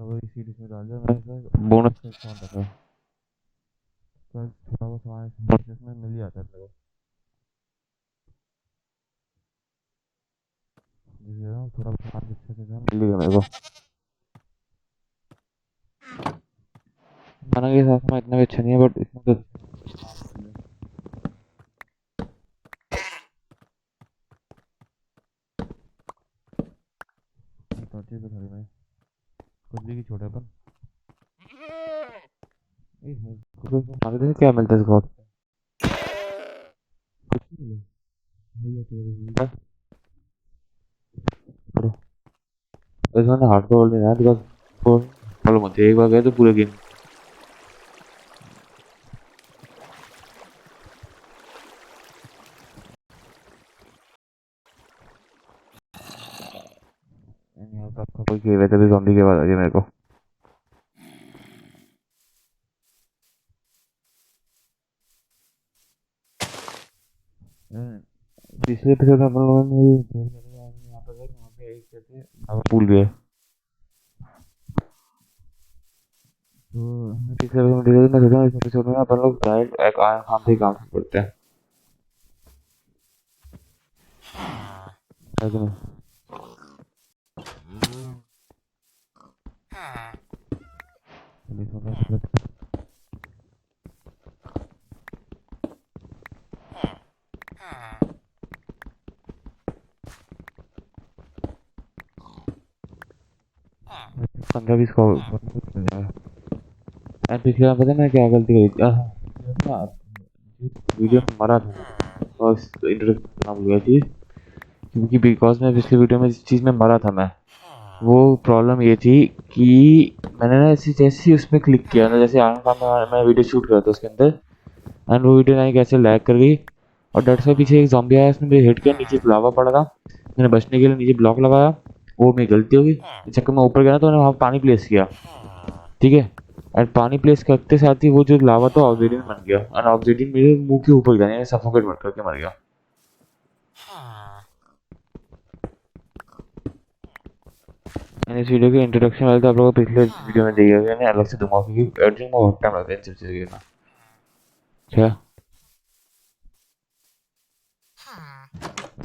वही सीरीज में डाल दिया मैंने, बोनस का कौन रखा तो थोड़ा बहुत हमारे बोनस में मिल ही जाता है मेरे को, जिससे ना थोड़ा बहुत सामान अच्छे से मिल गया मेरे को। खाना के साथ में इतना भी अच्छा नहीं है बट इसमें तो अच्छे से खड़ी में कुछ भी की छोटे अपन मांगते थे क्या मिलता है इसको, कुछ नहीं मिला। भैया तेरे को इसमें हार्ड कोर लेना है बिकॉज प्रॉब्लम होती है, एक बार गए तो पूरे गेम कोई किए हुए थे ज़ॉम्बी के बाद आ गया मेरे को। पिछले एपिसोड में अपन लोगों ने यहाँ पर गए, वहाँ पे एक जैसे पूल गए तो पिछले एपिसोड में सोचा इस एपिसोड में अपन लोग डायरेक्ट एक आया काम से ही काम शुरू करते हैं, है कि नहीं? चलिए सोचा पंद्रह बीस को पिछले बार पता है मैं क्या गलती करी थी? वीडियो में मरा था और इंट्रोडक्शन करना भूल गया चीज़, क्योंकि बिकॉज मैं पिछले वीडियो में जिस चीज़ में मरा था मैं, वो प्रॉब्लम ये थी कि मैंने ना ऐसी जैसे ही उसमें क्लिक किया ना, जैसे आगे काम मैं वीडियो शूट कर रहा था उसके अंदर एंड वो वीडियो नहीं कैसे लैग कर गई और डर से पीछे एक ज़ॉम्बी आया, उसने मेरे हिट किया, नीचे लावा पड़ा था, मैंने बचने के लिए नीचे ब्लॉक लगाया, वो मेरी गलती होगी, इस चक्कर में ऊपर गया ना तो मैंने वहाँ पानी प्लेस किया, ठीक है, एंड पानी प्लेस करते साथ ही वो जो लावा था ऑब्सीडियन बन गया एंड ऑब्सीडियन मेरे मुंह के ऊपर गिरा, यानी सफोकेट मर करके मर गया। मैंने इस वीडियो के इंट्रोडक्शन वाले तो आप लोगों को पिछले वीडियो में दिया गया, अलग से दूंगा क्योंकि एडिटिंग में बहुत टाइम लगता है इन सब चीज़ों के ना। क्या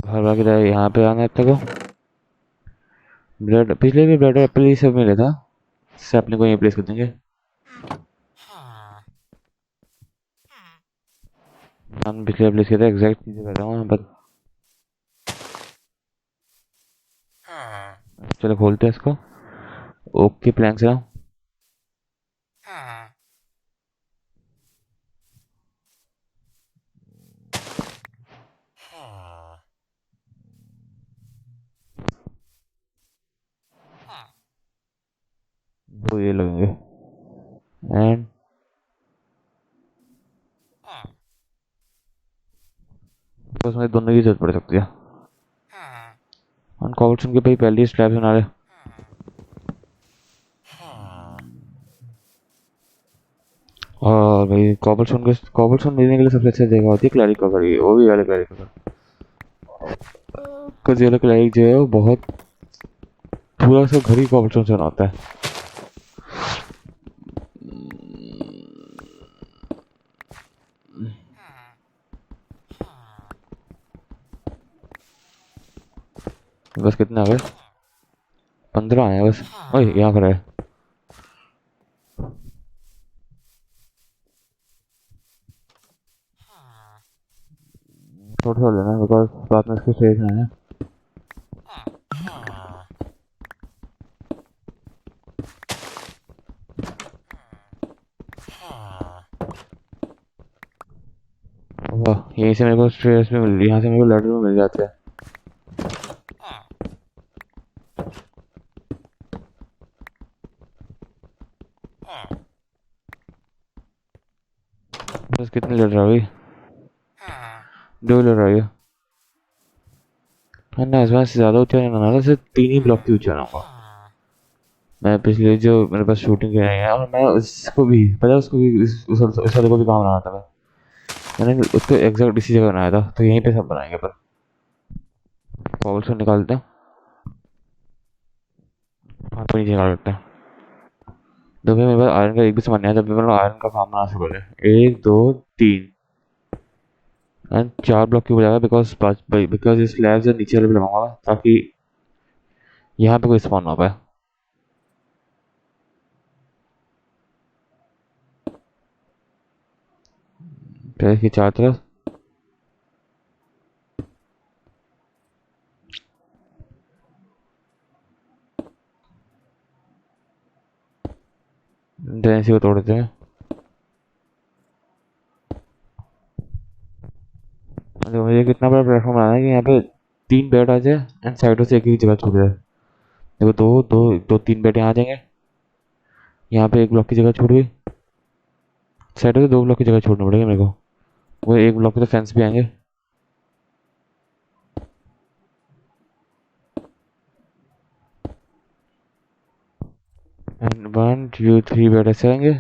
घर बाकी था यहाँ पे आना है तक ब्लड, पिछले भी ब्लड एप्पल ये सब मिला था, इससे अपने को यहीं प्लेस कर देंगे, हम पिछले प्लेस किया था एग्जैक्ट चीज़ें कर रहा हूँ यहाँ पर। चलो खोलते हैं इसको, ओके प्लैंक्स ना दो ये लगेंगे एंड उसमें दोनों की जरूरत पड़ सकती है। कॉबलस्टोन के भाई पहले ही स्लैब बना रहे, और भाई कॉबलस्टोन मिलने के लिए सबसे अच्छा जगह होती है क्लैरिक कवर, वो भी वाले क्लैरिक कवर, कुछ वाला क्लैरिक जो है वो बहुत पूरा सब घर ही कॉबलस्टोन से बनाता है। बस कितने आ गए, 15 आए बस। ओए यहाँ पर है, थोड़ा सा लेना बिकॉज बाद में इसके शेष आए हैं। यहीं से मेरे को स्ट्रेस में मिल रही है, यहाँ से मेरे को लैडर में मिल जाते हैं। बस कितने लड़ रहा है, 2 लड़ रहा है ना, इस बार से ज़्यादा ऊंचा नहीं बनाना, सिर्फ 3 ही ब्लॉक की ऊंचा बनाऊंगा मैं। पिछले जो मेरे पास शूटिंग के है और मैं उसको भी पता है, उसको भी उस वाले को भी कहाँ बनाना था मैंने उसको एग्जैक्ट इसी जगह बनाया था, तो यहीं पे सब बनाएंगे पर कॉबलस्टोन निकालते हैं, हाँ तो नीचे निकाल लेते हैं। तो फिर मेरे पास आयरन का एक भी सामान नहीं है, जब मैं आयरन का काम बना सकूँ। 1 2 3 एंड 4 ब्लॉक क्यों बजाएगा, बिकॉज इस स्लैब से नीचे वाले भी लगाऊंगा ताकि यहाँ पे कोई स्पॉन ना हो पाए। फिर इसकी 4 तरफ देन इसी को तोड़ देते हैं। तो मुझे कितना बड़ा प्लेटफॉर्म बनाना है कि यहाँ पे 3 बेड आ जाए एंड साइडों से एक ही जगह छूट जाए। देखो दो दो दो 3 बेड यहाँ आ जाएंगे, यहाँ पे 1 ब्लॉक की जगह छूट गई, साइडों से 2 ब्लॉक की जगह छोड़नी पड़ेगी मेरे को। वो 1 ब्लॉक पे तो फेंस भी आएंगे। एंड 1 2 3 बेड ऐसे आएंगे।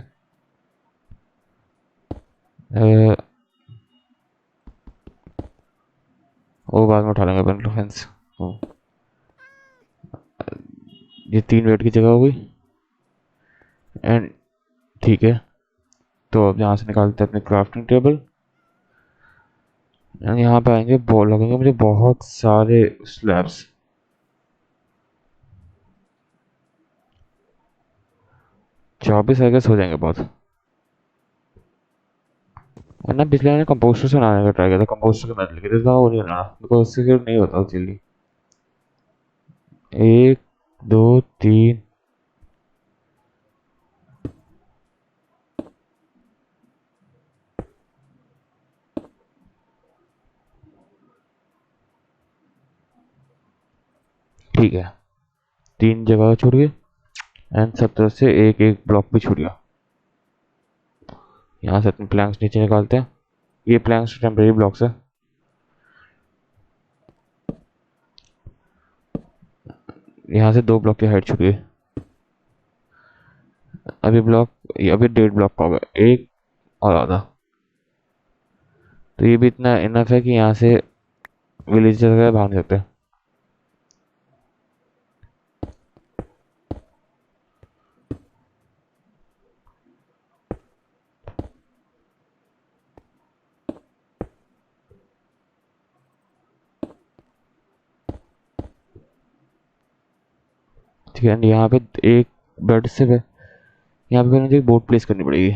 वो बाद में उठा लेंगे अपन लोग फेंस। ये 3 बेड की जगह हो गई एंड ठीक है। तो अब यहाँ से निकालते हैं अपने क्राफ्टिंग टेबल एंड यहाँ पे आएंगे, बॉल लगेंगे मुझे बहुत सारे स्लैब्स। 24 आई गेस हो जाएंगे बहुत। और ना पिछले मैंने कंपोस्टर से बनाने का ट्राई किया था, कंपोस्टर की मदद लेके तो वो नहीं बना बिकॉज उससे फिर नहीं होता जल्दी। 1 2 3 ठीक है। 3 जगह छूट गई एंड सब तरफ से एक एक ब्लॉक भी छूट गया। यहाँ से अपने प्लैंक्स नीचे निकालते हैं। ये प्लैंक्स टेम्परेरी ब्लॉक्स है। यहाँ से 2 ब्लॉक की हाइट छूट गई। अभी ब्लॉक, अभी 1.5 ब्लॉक का होगा, एक और आधा। तो ये भी इतना इनफ है कि यहाँ से विलेज वगैरह भाग नहीं सकते। ठीक है, यहाँ पे एक बेड से यहाँ पे मुझे एक बोट प्लेस करनी पड़ेगी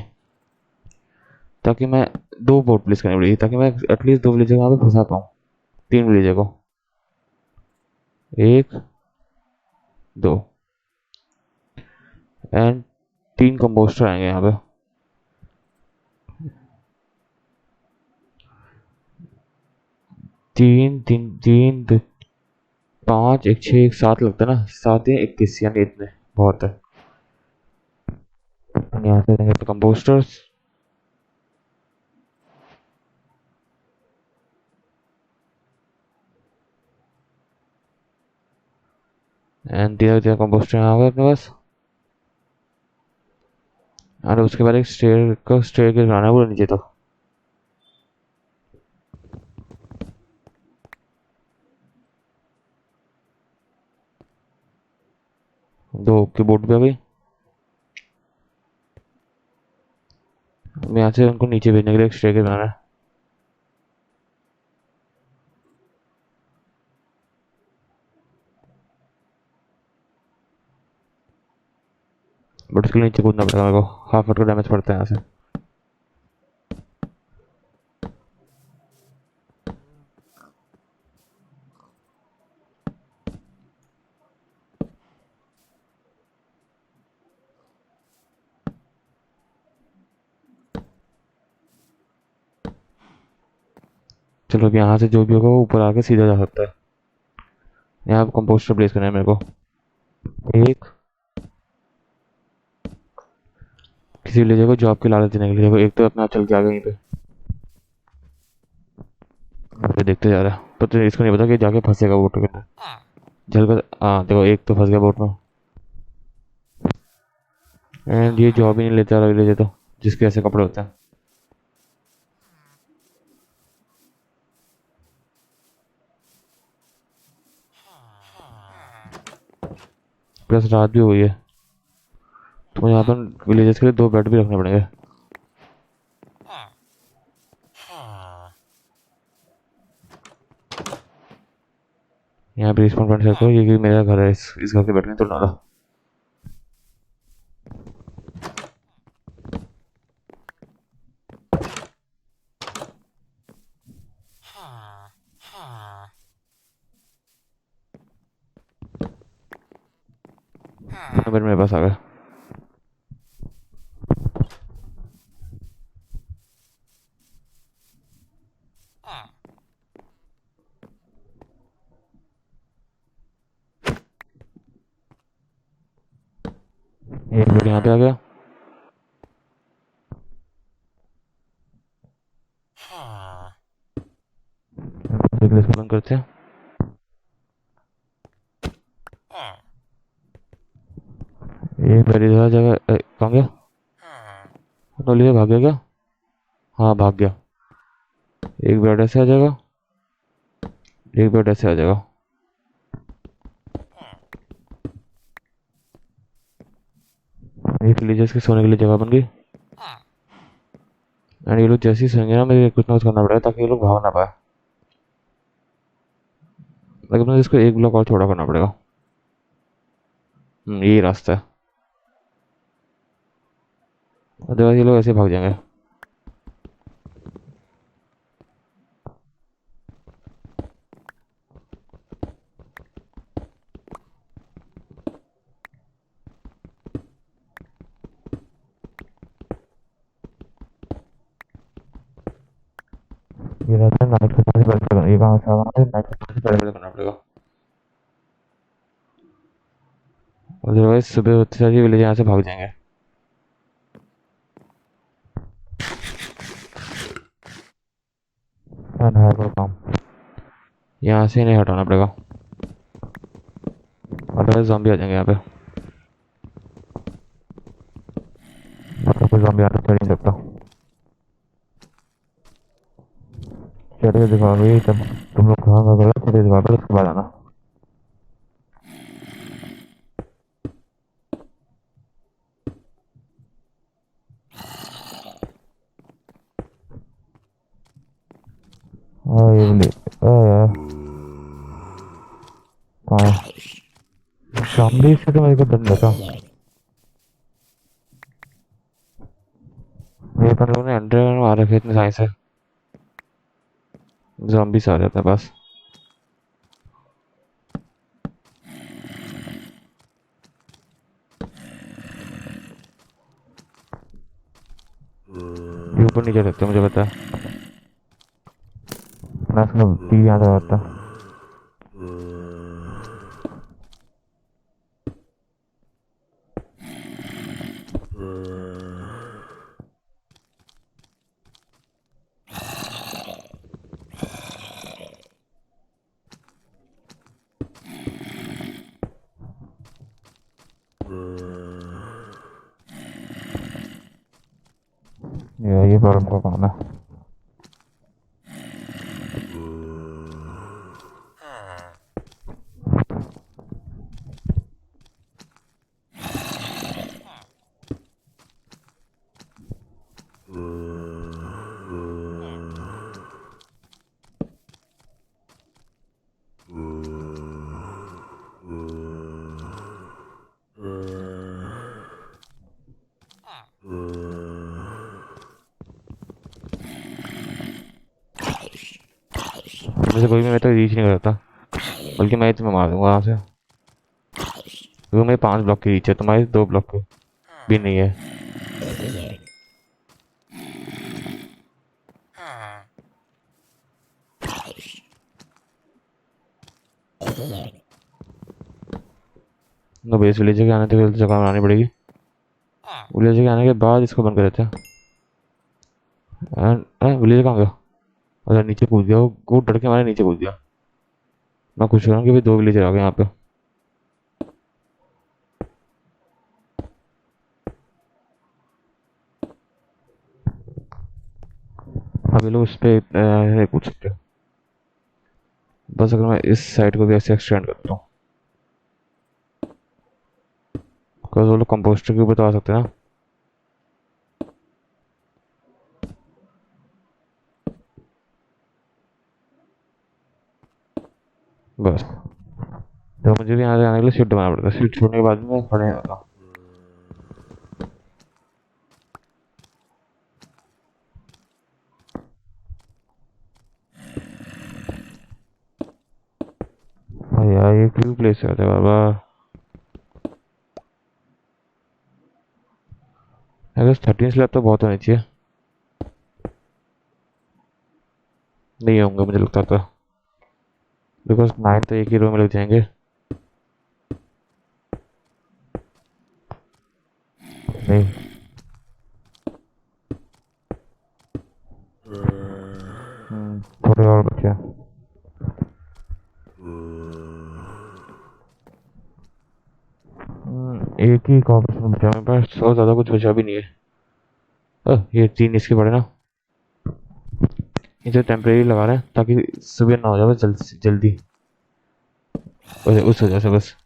ताकि मैं 2 बोट प्लेस करनी पड़ेगी ताकि मैं एटलीस्ट 2 विलेजर वहाँ पे फंसा पाऊँ, 3 विलेजर को। 1 2 एंड 3 कंपोस्टर आएंगे यहाँ पे। 3 3 3 5 1 6 1 7 लगता है ना, 7 या 21 यानी इतने बहुत है। यहाँ से देंगे तो कंपोस्टर्स एंड दिया कंपोस्टर यहाँ होगा अपने पास। और उसके बाद एक स्टेयर के बनाना है पूरा नीचे तक। दो की बोट भी आ गई। अब यहाँ से उनको नीचे भेजने के लिए एक स्टेयर के बनाना है। बट उसके लिए नीचे कूदना पड़ेगा मेरे को, हाफ फुट का डैमेज पड़ता है यहाँ से। चलो अब यहाँ से जो भी होगा वो ऊपर आके सीधा जा सकता है। यहाँ कंपोस्टर प्लेस करना है मेरे को। एक किसी विलेजर को जॉब की लालच देने के लिए। देखो एक तो अपना चल के आ गया यहीं पे, यहाँ पे देखते जा रहा है, पता नहीं इसको नहीं पता कि जाके फंसेगा बोट के अंदर। जल कर, हाँ देखो एक तो फंस गया बोट में। एंड ये जॉब ही नहीं लेता रहा विलेजर तो, जिसके ऐसे कपड़े होते हैं। प्लस रात भी हुई है और यहाँ पर विलेजेस के लिए 2 बेड भी रखने पड़ेंगे। यहाँ पे रिस्पॉन्ड पॉइंट सेट करो, ये मेरा घर है, इस घर के बैठने तो डाला। बेड मेरे पास आ गया। एक बेड यहाँ पे आ गया। बंद करते हैं। एक बेड इधर आ जाएगा। कहाँ गया? नोली भाग गया क्या? हाँ भाग गया। एक बेड ऐसे आ जाएगा, एक बेड ऐसे आ जाएगा। एक विलेजर्स के सोने के लिए जगह बन गई। एंड ये लोग जैसे ही सोएंगे ना, मुझे कुछ ना कुछ करना पड़ेगा ताकि ये लोग भाग ना पाए। लेकिन मुझे इसको एक ब्लॉक और छोटा करना पड़ेगा। यही रास्ता है, अदरवाइज ये लोग ऐसे भाग जाएंगे। ये रास्ता नाइट के समय पहले करना, ये कहाँ से आना है, नाइट के समय पहले करना पड़ेगा। अदरवाइज सुबह होते साथ ही विलेज यहाँ से भाग जाएंगे। काम यहाँ से नहीं हटाना पड़ेगा, अदरवाइज ज़ॉम्बी आ जाएंगे यहाँ पे। कोई ज़ॉम्बी आना चढ़ नहीं सकता। चढ़ के दिखाओगे तब तुम लोग कहाँ कहाँ करो, चढ़ के दिखा कर उसके बाद आना। ये बोले यार कहाँ है? ज़ॉम्बी से तो मेरे को डर लगा। ये पर लोगों ने अंडरग्राउंड मार रखे इतने साइंस है, ज़ॉम्बीस आ जाता है बस। ये ऊपर नहीं जा सकते मुझे पता है, मैं उसको टीवी यहाँ लगाता। ये प्रॉब्लम का काम है। मुझे कोई भी मैं तो रीच नहीं करता, बल्कि मैं तुम्हें मार दूंगा वहाँ से, क्योंकि मेरे 5 ब्लॉक की रीच है, तुम्हारी 2 ब्लॉक की भी नहीं है। तो बेस विलेज के आने तक जगह बनानी पड़ेगी, विलेज के आने के बाद इसको बंद कर देते हैं। विलेज कहाँ गया? अच्छा नीचे कूद गया वो डर के हमारे नीचे कूद गया। मैं खुश हो रहा हूँ कि भाई 2 विलेजर आ गए यहाँ पे। अभी लोग उस पर कूद सकते हैं, बस अगर मैं इस साइड को भी ऐसे एक्सटेंड करता हूँ बिकॉज वो लोग कंपोस्टर के ऊपर तो आ सकते हैं ना। बस तो मुझे भी यहाँ से आने के लिए शिफ्ट बनाना पड़ता है, शिफ्ट छोड़ने के बाद में खड़े होगा। भाई यार ये क्यों प्लेस करते हैं बाबा। अगर 13 स्लैब तो बहुत होनी चाहिए, नहीं होंगे मुझे लगता था, बिकॉज 9 तो एक ही रो में लग जाएंगे। नहीं थोड़े और बचे हैं। एक ही कॉपी बचा मेरे पास, और ज़्यादा कुछ बचा भी नहीं है। ये 3 इसके पड़े ना, ये जो टेम्परेरी लगा रहे हैं ताकि सुबह ना हो जाए बस जल्दी जल्दी, उस वजह से बस।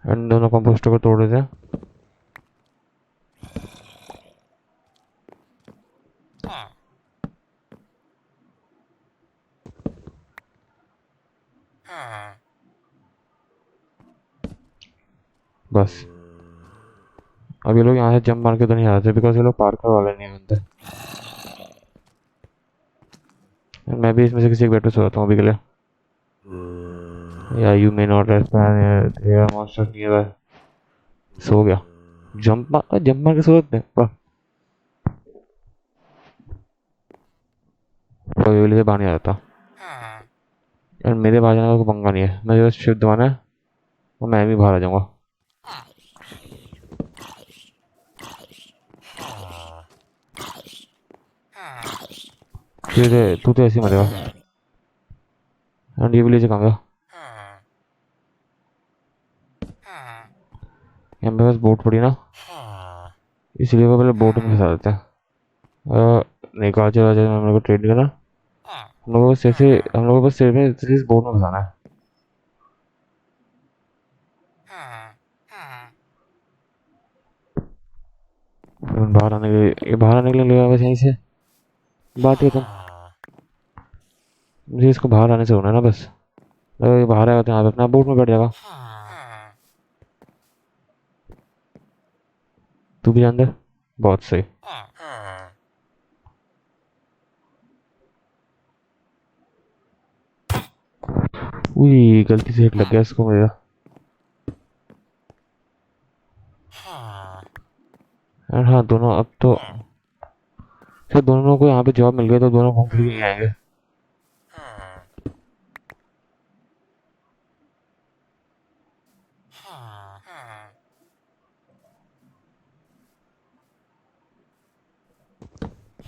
इन दोनों कंपोस्टर को तोड़ देते हैं। बस अब ये लोग यहाँ से जंप मार के तो नहीं आ रहे बिकॉज ये लोग पार्कर वाले नहीं बनते। मैं भी इसमें से किसी एक बेड पे सोता हूँ अभी के लिए। या you may not respond monster near. सो गया, जंप मार के सो सकते हैं वाह। प्रोबेबिलिटी से बाहर नहीं आ जाता यार, मेरे बाहर जाने का कोई पंगा नहीं है, मैं बस शिफ्ट दबाना है और मैं भी बाहर आ जाऊंगा। तू तो ऐसे ही मरेगा। एंड ये विलेज कहाँ गया? यहाँ पे बस बोट पड़ी ना, इसलिए वो पहले बोट में फंसा देते हैं। नहीं कहा चला जाए, हम लोग को ट्रेड नहीं करना, हम लोग को बस सिर्फ इस बोट में फंसाना है। बाहर आने के लिए ले बस यहीं से बात ही खत्म। मुझे इसको बाहर आने से होना है ना बस। अगर ये बाहर आएगा तो यहाँ पे अपना बोट में बैठ जाएगा। तू भी जान दे, बहुत सही। उई गलती से हिट लग गया इसको मेरा। और हाँ दोनों अब तो सर दोनों को यहाँ पे जॉब मिल गई तो दोनों घूम फिर के यहीं आएंगे।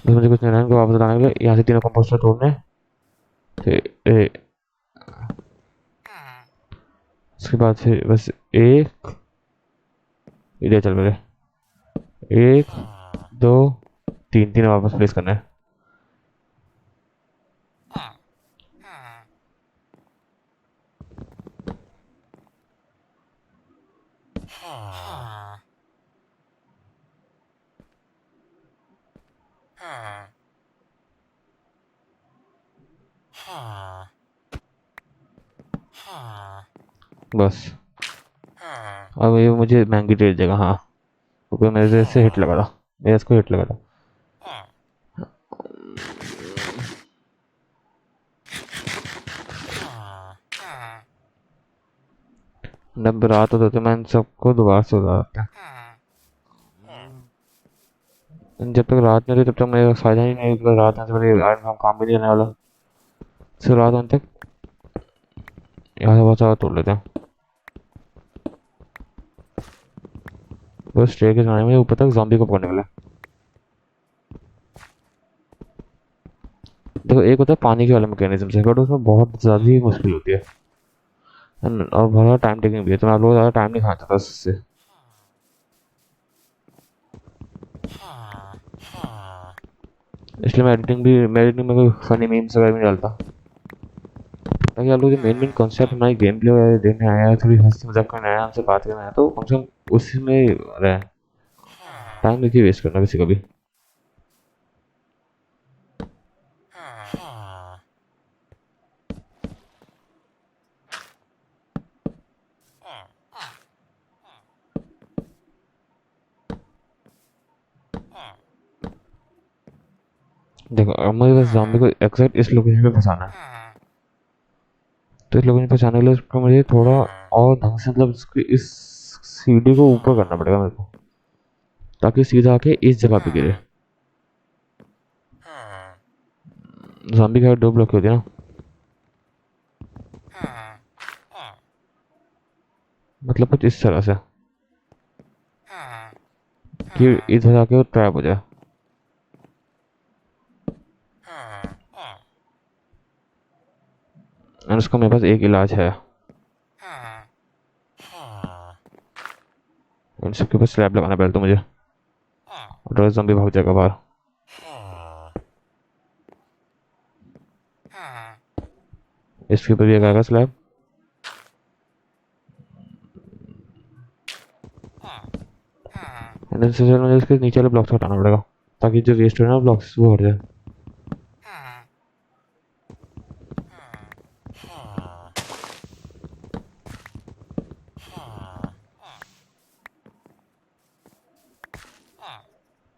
बस मुझे कुछ नहीं रहना, इनको वापस लाने के लिए यहाँ से तीनों कंपोस्टर तोड़ने उसके बाद फिर बस एक इधर चल मेरे, 1 2 3 तीन वापस प्लेस करना है। बस अब ये मुझे महंगी ट्रेड देगा हाँ, क्योंकि मेरे से हिट लगा था, मेरे इसको हिट लगा था। जब रात होता तो मैं इन सबको दोबारा से उतारता, जब तक रात नहीं होती तब तक मेरा फायदा ही नहीं, because रात आने से पहले आयरन काम भी नहीं आने वाला। सिर्फ रात आने तक यहाँ से बहुत सारा तोड़ लेते हैं। बस स्टे के जाने में ऊपर तक ज़ॉम्बी को पकड़ने वाला है। देखो एक होता है पानी के वाले मैकेनिज्म से, बट उसमें बहुत ज़्यादा ही मुश्किल होती है। और बहुत टाइम टेकिंग भी है, तो मैं आप लोगों को ज़्यादा टाइम नहीं खाता था उससे। इसलिए मैं एडिटिंग में कोई फनी मीम्स वगैरह भी नहीं डालता, ताकि आप लोग जो मेन कॉन्सेप्ट हमारी गेम प्ले वगैरह देखने आया है, थोड़ी हंसी मजाक करने आया, हमसे बात करने आया, तो कम से कम उसी में रहे। टाइम देखिए वेस्ट करना किसी का भी। देखो अब मुझे बस ज़ॉम्बी को एग्जैक्ट इस लोकेशन पे फंसाना है, तो इस लोकेशन पे फंसाने के लिए उसको मुझे थोड़ा और ढंग से, मतलब उसकी इस सीढ़ी को ऊपर करना पड़ेगा मेरे को, ताकि सीधा आके इस जगह पे गिरे। ज़ॉम्बी का दो ब्लॉक होती है ना, मतलब कुछ इस तरह से कि इधर आके वो ट्रैप हो जाए। और उसका मेरे पास एक इलाज है, इन सबके ऊपर स्लैब लगाना पड़ेगा तो मुझे, और ज़ॉम्बी भाग जाएगा बाहर। इसके ऊपर भी लगाएगा स्लैब, एंड देन मुझे इसके नीचे वाले ब्लॉक्स हटाना पड़ेगा, ताकि जो वेस्ट हो रहा है ना ब्लॉक्स वो हट जाए।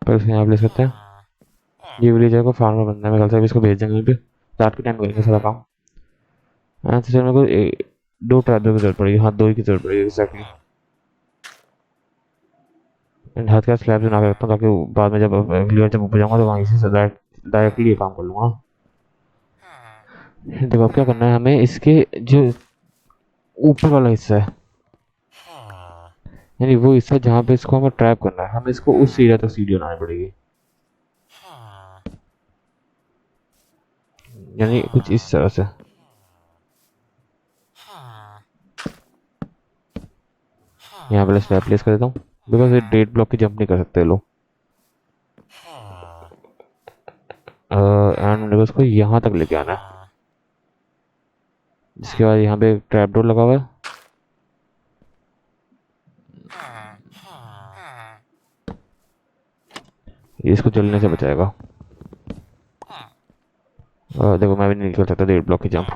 पर इसके यहाँ प्लेस करते हैं, ये विलेजर को फार्मर बनना है मेरे ख्याल से, अभी इसको भेज देंगे पे, रात के टाइम करेंगे सारा काम। एंड फिर मेरे को दो ट्रैपडोर की जरूरत पड़ेगी, हाँ दो ही की जरूरत पड़ेगी एक्जैक्टली। एंड हाथ का स्लैब बना के रखता हूँ, ताकि बाद में जब विलेजर जब ऊपर जाऊँगा तो वहीं से डायरेक्टली ये काम कर लूँगा। देखो अब क्या करना है हमें, इसके जो ऊपर वाला हिस्सा है, यानी वो हिस्सा जहाँ पे इसको हमें ट्रैप करना है, हमें इसको उस एरिया तक सीढ़ी बनानी पड़ेगी, यानी कुछ इस तरह से। यहाँ पे स्लैब प्लेस कर देता हूँ, बिकॉज ये डेट ब्लॉक की जंप नहीं कर सकते लोग। एंड मेरे को इसको यहाँ तक लेके आना है, जिसके बाद यहाँ पे एक ट्रैप डोर लगा हुआ है, ये इसको जलने से बचाएगा। देखो मैं भी नहीं कर सकता डेट ब्लॉक की जंप,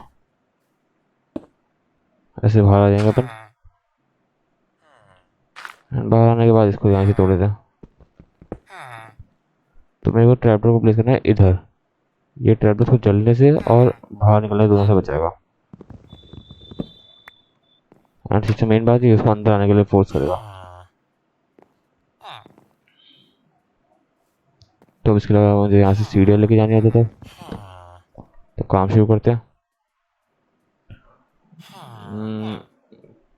ऐसे बाहर आ जाएंगे अपन। बाहर आने के बाद इसको यहाँ से तोड़ देते हैं, तो मेरे को ट्रैप डोर को प्लेस करना है इधर, ये ट्रैप डोर को जलने से और बाहर निकलने दोनों से बचाएगा। एंड सबसे मेन बात ये, उसको अंदर आने के लिए फोर्स करेगा। तो इसके अलावा मुझे यहाँ से सीढ़ियाँ लेके जानी आती है, तो काम शुरू करते हैं।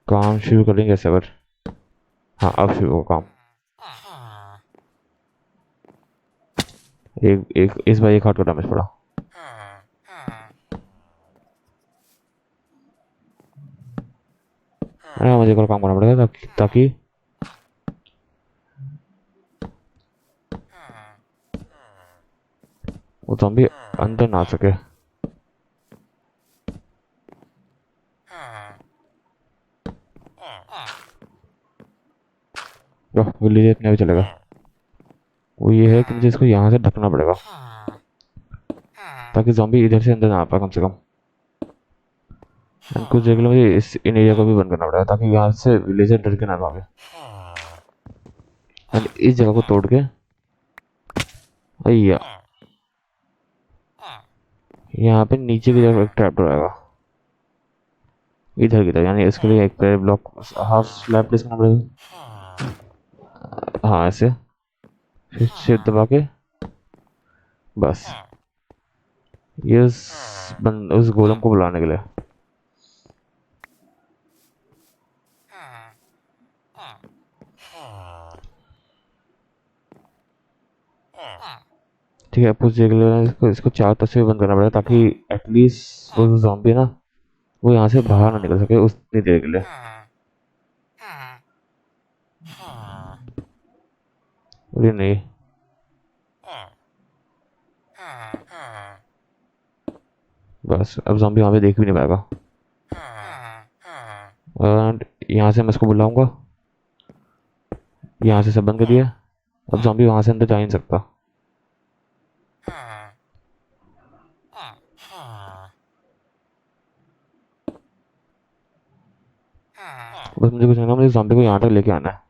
काम शुरू करेंगे कैसे अगर, हाँ अब शुरू होगा काम। एक एक इस बार एक हाथ का डैमेज पड़ा। हाँ मुझे कल काम करना पड़ेगा ताकि वो ज़ॉम्बी अंदर ना आ सके। विलेज इतना भी चलेगा। वो ये है कि मुझे इसको यहाँ से ढकना पड़ेगा, ताकि ज़ॉम्बी इधर से अंदर ना आ पाए कम से कम। कुछ देर के लिए मुझे इन एरिया को भी बंद करना पड़ेगा, ताकि यहाँ से विलेजर डर के ना भागे। एंड इस जगह को तोड़ के भैया यहाँ पे नीचे की तरफ एक ट्रैप डोर आएगा, इधर की तरफ, यानी इसके लिए एक ब्लॉक हाफ स्लैब प्लेस करना पड़ेगा। हाँ ऐसे, फिर शिफ्ट दबा के बस, ये उस गोलम को बुलाने के लिए। ठीक है, कुछ देर के लिए इसको चार तरफ से बंद करना पड़ेगा, ताकि एटलीस्ट वो जो ज़ॉम्बी है ना वो यहाँ से बाहर ना निकल सके उतनी देर के लिए। अरे नहीं, बस अब ज़ॉम्बी वहाँ पे देख भी नहीं पाएगा। एंड यहाँ से मैं इसको बुलाऊंगा, यहाँ से सब बंद कर दिया। अब ज़ॉम्बी वहाँ से अंदर जा ही नहीं सकता। बस मुझे कुछ नहीं करना, मुझे ज़ॉम्बी को यहाँ तक लेके आना है।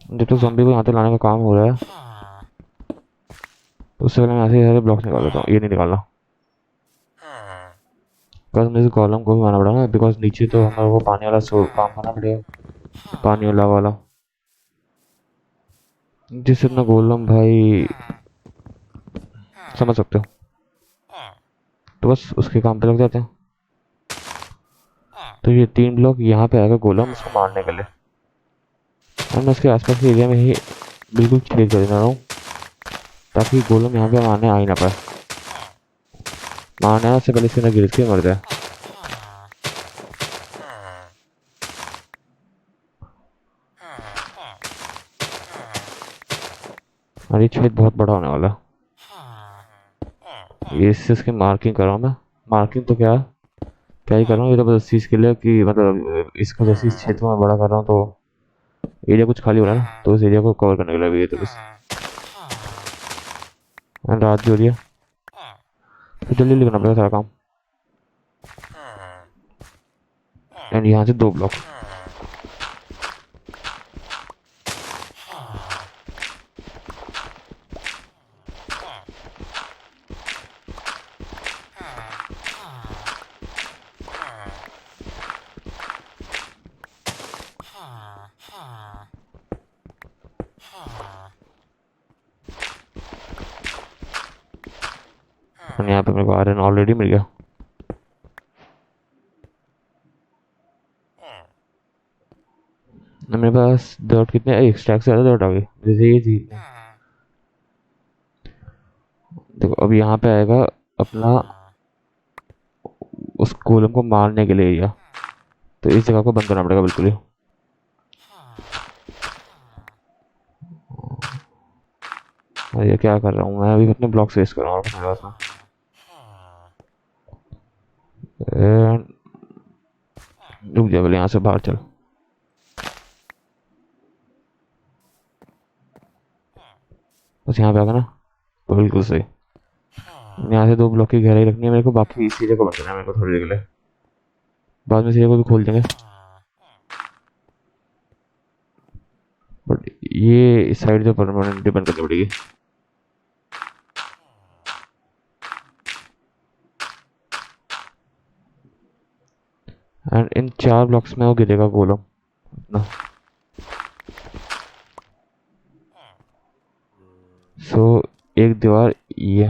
जब तक ज़ॉम्बी को यहाँ तक लाने का काम हो रहा है तो उससे पहले मैं ऐसे सारे ब्लॉक्स निकाल लेता हूँ। ये नहीं निकालना, बिकॉज मुझे कॉलम को भी मारना पड़ा ना, बिकॉज नीचे तो हमारे को पानी वाला काम करना पड़ेगा, पानी वाला वाला, जिससे इतना गोलम भाई समझ सकते हो। तो बस उसके काम पे लग जाते हैं। तो ये 3 ब्लॉक यहाँ पे आएगा गोलम उसको मारने के लिए, और मैं उसके आसपास के एरिया में ही बिल्कुल छेद कर देना रहा हूँ ताकि गोलम यहाँ पे मारने आ ही ना पाए। मारने से पहले इसके ना गिर के मर जाए। और ये छेद बहुत बड़ा होने वाला है। ये इससे इसकी मार्किंग कर रहा हूँ मैं। मार्किंग तो क्या क्या ही कर रहा हूँ, ये तो बस इस चीज़ के लिए कि मतलब इसको जैसे इस क्षेत्र में बड़ा कर रहा हूँ तो एरिया कुछ खाली हो रहा है ना, तो उस एरिया को कवर करने के लिए भी ये तो बस। एंड रात भी हो रही है तो जल्दी जल्दी करना पड़ेगा सारा काम। एंड यहाँ से 2 ब्लॉक। और यहाँ पे मेरे को आयरन ऑलरेडी मिल गया। मेरे पास डॉट कितने एक स्टैक से ज़्यादा डॉट आ गई जैसे ये थी। देखो अब यहाँ पे आएगा अपना उस गोलम को मारने के लिए एरिया, तो इस जगह को बंद करना पड़ेगा बिल्कुल ही। और ये क्या कर रहा हूँ मैं, अभी अपने ब्लॉक वेस्ट कर रहा हूँ अपने पास में। रुक जा पहले, यहाँ से बाहर चल। बस यहाँ पे आगा ना, तो बिल्कुल सही। यहाँ से 2 ब्लॉक की गहराई रखनी है मेरे को, बाकी इसी जगह बंद करना है मेरे को थोड़ी देर के लिए। बाद में इसी जगह को भी खोल देंगे, बट ये इस साइड जो परमानेंटली बंद करनी पड़ेगी। एंड इन 4 ब्लॉक्स में वो गिरेगा गोलम ना। सो एक दीवार ये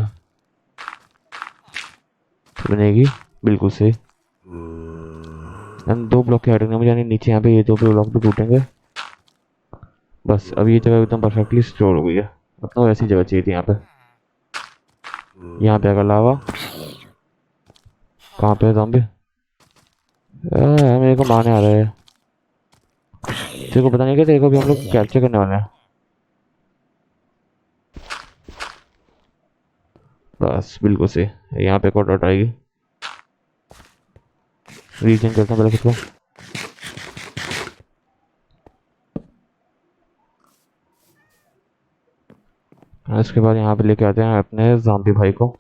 बनेगी बिल्कुल सही। एंड 2 ब्लॉक की हाइट रखनी है मुझे, यानी नीचे यहाँ पे ये 2 ब्लॉक भी टूटेंगे। बस अब ये जगह एकदम परफेक्टली स्टोर हो गई है। अपना ऐसी जगह चाहिए थी यहाँ पे। यहाँ पे अगर लावा कहाँ पे ज़ॉम्बी मेरे को मारने आ रहे हैं। तेरे को पता नहीं क्या, तेरे को भी हम लोग कैप्चर करने वाले हैं। बस बिल्कुल से यहाँ पे कोड आउट आएगी। रीजन करता हूँ पहले खुद को। इसके बाद यहाँ पे लेके आते हैं अपने ज़ॉम्बी भाई को।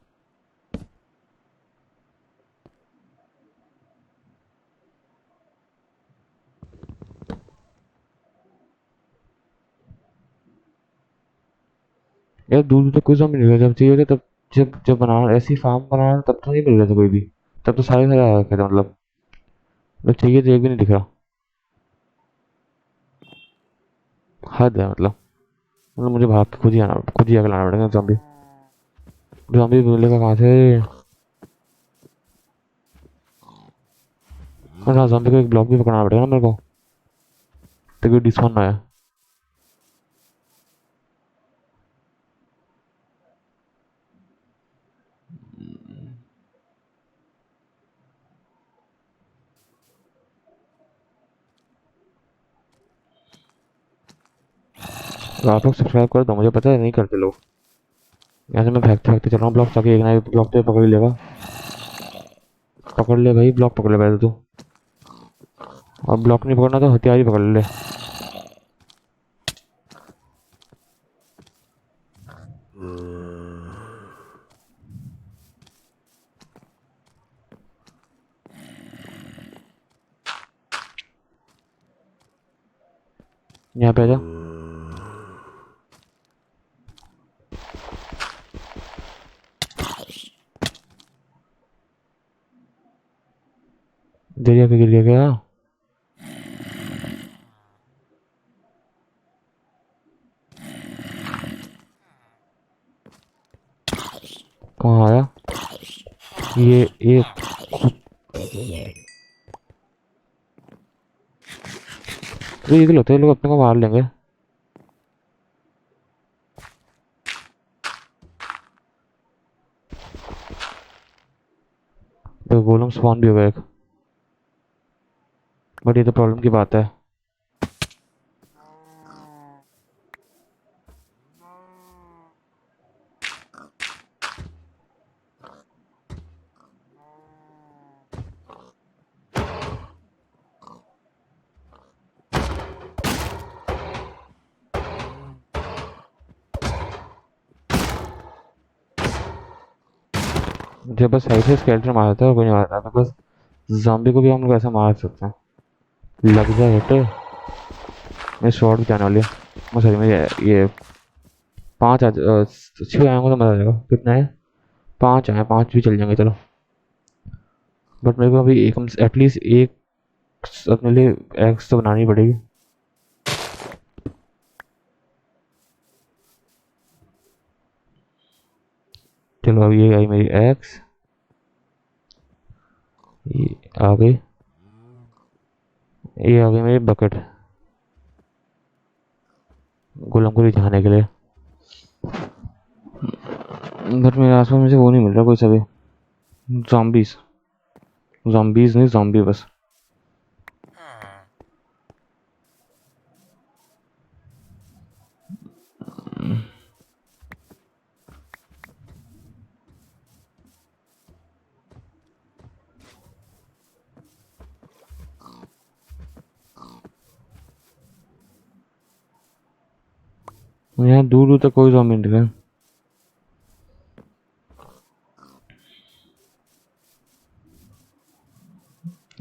यार दूर दूर तक कोई ज़ॉम्बी नहीं मिला, जब चाहिए होता तब, जब जब बनाना ऐसी फार्म बनाना तब तो नहीं मिल रहा था कोई भी। तब तो सारे सारे आ रखे थे, मतलब चाहिए तो एक भी नहीं दिख रहा। हद है मतलब मुझे भाग के खुद ही आके लाना पड़ेगा ज़ॉम्बी। ज़ॉम्बी मिलेगा कहाँ से? हाँ ज़ॉम्बी को एक ब्लॉक भी पकड़ना पड़ेगा ना मेरे को, ताकि डिस्काउंट ना आए। तो आप लोग सब्सक्राइब कर दो, मुझे पता है नहीं करते लोग। यहाँ से मैं फेंकते फेंकते चल रहा हूँ ब्लॉक, ताकि एक ना एक ब्लॉक तो पकड़ ही लेगा। पकड़ ले भाई, ब्लॉक पकड़ ले पहले तू। और ब्लॉक नहीं पकड़ना तो हथियार ही पकड़ ले। यहाँ पे आ जा। दरिया पे गिर गया क्या? कहाँ आया ये तो ये होते हैं लोग अपने को मार लेंगे। तो गोलम स्पॉन भी हो गया एक, बट ये तो प्रॉब्लम की बात है। मुझे बस सही से स्केलेटन मारा था और कोई नहीं मारा था, बस ज़ॉम्बी को भी हम लोग ऐसा मार सकते हैं। लग जाए हिट, मेरे शॉट भी जाने वाली है। मैं सही में ये 5 6 आएंगे तो मजा आ जाएगा। कितना है? 5 आए, 5 भी चल जाएंगे चलो। बट मेरे को अभी एक एटलीस्ट एक अपने लिए एक्स तो बनानी पड़ेगी। चलो अब ये आई मेरी एक्स, ये आ गई, ये आ गई मेरी बकेट गोलम को रिझाने के लिए। बट मेरे आसपास मुझे वो नहीं मिल रहा कोई सा भी zombies। zombies नहीं, zombie बस। यहाँ दूर दूर तक कोई zombie नहीं दिख रहा।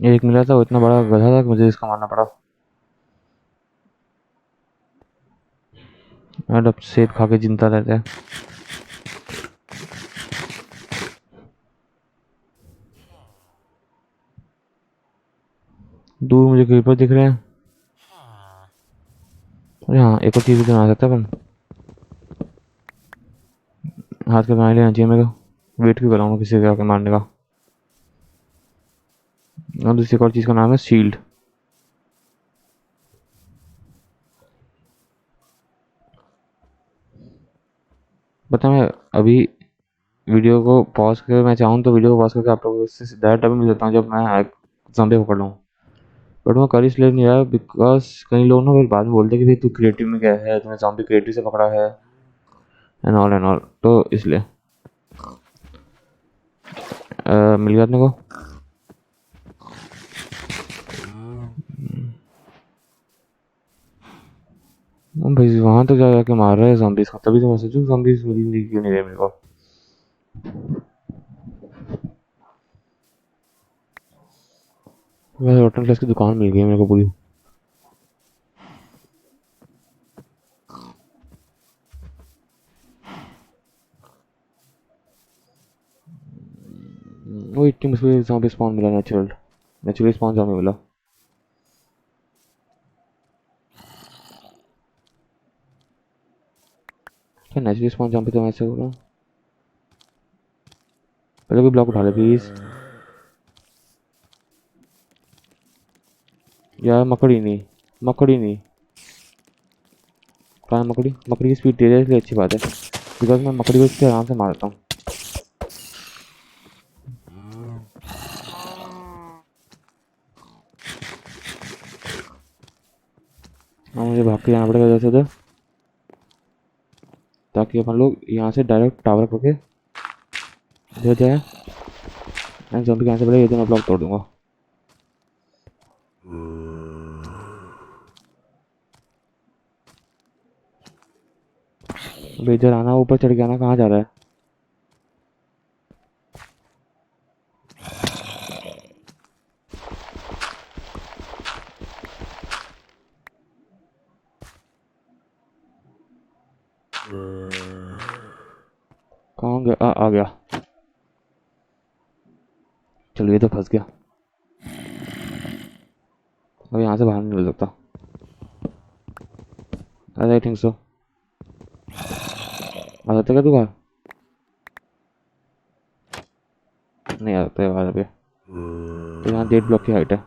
एक मिला था वो इतना बड़ा गधा था कि मुझे इसका मारना पड़ा। यार अब सेब खा के जिंदा रहता है। दूर मुझे क्रीपर दिख रहे हैं। अरे हाँ, एक और चीज़ भी बना सकता है अपन। हाथ के बनाए लेना चाहिए मेरे को। वेट क्यों कराऊंगा किसी के आके मारने का। और दूसरी एक और चीज़ का नाम है शील्ड। पता है, मैं अभी वीडियो को पॉज करके, मैं चाहूँ तो वीडियो को पॉज करके आप लोगों से डायरेक्ट अभी मिल सकता हूँ जब मैं ज़ॉम्बी पकड़ लूँ। बट मैं कर इसलिए नहीं रहा बिकॉज कई लोग ना फिर बाद में बोलते हैं कि भाई तू क्रिएटिव में क्या है, तूने ज़ॉम्बी क्रिएटिव से पकड़ा है एंड ऑल, तो इसलिए मिल गया अपने को। भाई वहां तो जा जाके मार रहा है zombies को, तभी तो मैं सोचूं zombies मिली क्यों नहीं रहे मेरे को। मैं रोटन फ्लेक्स की दुकान मिल गई मेरे को पूरी। वो इतनी मुश्किल zombie स्पॉन मिला, नेचुरल स्पॉन zombie मिला। क्या नेचुरल स्पॉन zombie तो मैं ऐसे बोल रहा हूँ। पहले कोई ब्लॉक उठा ले प्लीज यार। मकड़ी नहीं कहाँ है मकड़ी? मकड़ी की स्पीड तेज है इसलिए अच्छी बात है, बिकॉज मैं मकड़ी को इससे आराम से मारता हूँ। हाँ मुझे भाग के जाना पड़ेगा जैसे तो। ताकि अपन लोग यहाँ से डायरेक्ट टावर करके इधर जाए एंड ज़ॉम्बी कैसे पड़े ये दोनों ब्लॉक तोड़ दूंगा। अब इधर आना, ऊपर चढ़ के आना, कहाँ जा रहा है? कहाँ गया? आ गया। चलो ये तो फंस गया, अब यहाँ से बाहर नहीं निकल सकता। I think so. आ सकता क्या तू बाहर? नहीं आ सकता है बाहर अभी। तो यहाँ 1.5 ब्लॉक की हाइट है।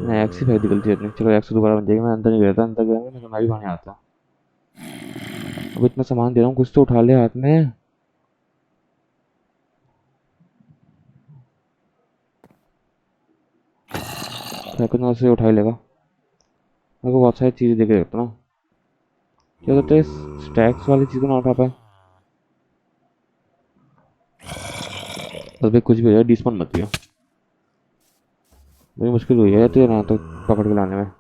मैं एक्स ही फेंक दी गलती है अपनी। चलो एक्स से दोबारा बन जाएगी। मैं अंदर नहीं गया था, अंदर गया मैं तो मैं भी बाहर नहीं आता। अब इतना सामान दे रहा हूँ, कुछ तो उठा ले हाथ में। फेंकना से उठा ही लेगा। मेरे को बहुत सारी चीज़ें देख रखता ना, क्या कहते हैं स्टैक्स वाली चीज़ को ना उठा पाए। बस भाई कुछ भी हो जाए डिस्पॉन मत दियो। बड़ी मुश्किल हुई है तो ना तो पकड़ के लाने में।